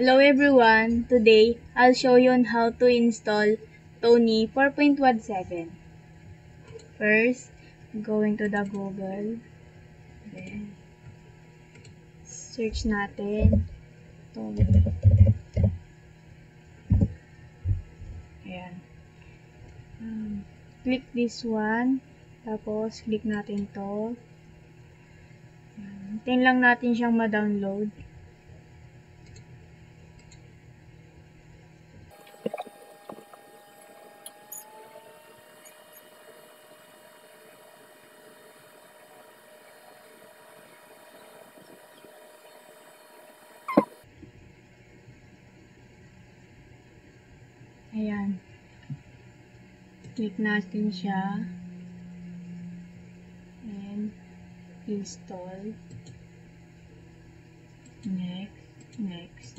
Hello everyone! Today, I'll show you on how to install Tony 4.17. First, going to the Google. Then, search natin Tony. Ayan. Click this one. Tapos, click natin to. Hintayin lang natin siyang ma-download. Ayan. Click natin siya. And install. Next.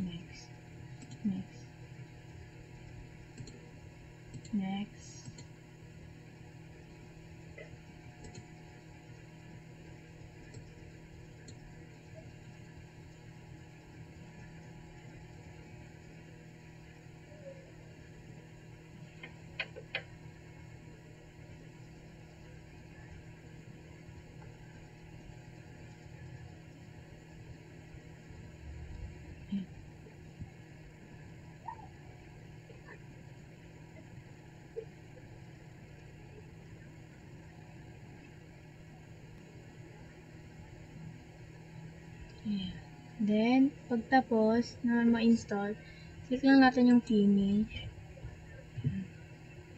Ayan. Then, pagtapos na ma-install, click lang natin yung finish.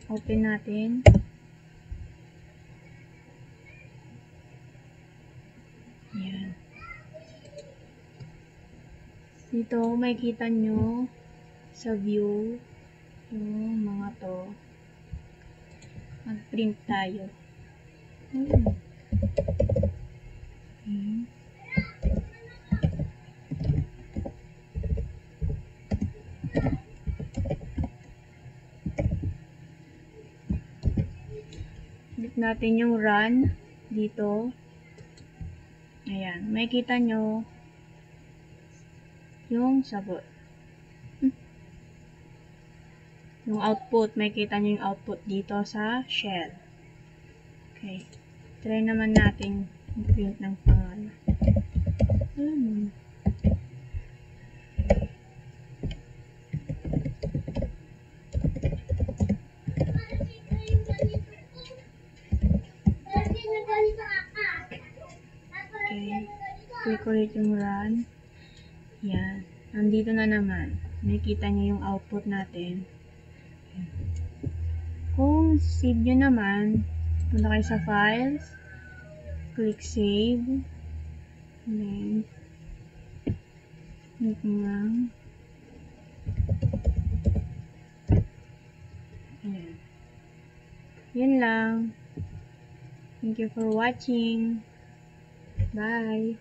Open natin. Ayan. Dito, makikita nyo sa view yung mga to. Mag-print tayo. Okay. Click natin yung run dito. Ayan, makikita nyo yung sagot. Yung output, makikita nyo yung output dito sa shell. Okay. Try naman natin print ng pangalan. Alam mo. Okay. Click ulit yung run. Yan. Nandito na naman. Makikita nyo yung output natin. Kung save nyo naman, punta kayo sa files, click save, then click mo lang. Ayan. Yun lang. Thank you for watching. Bye.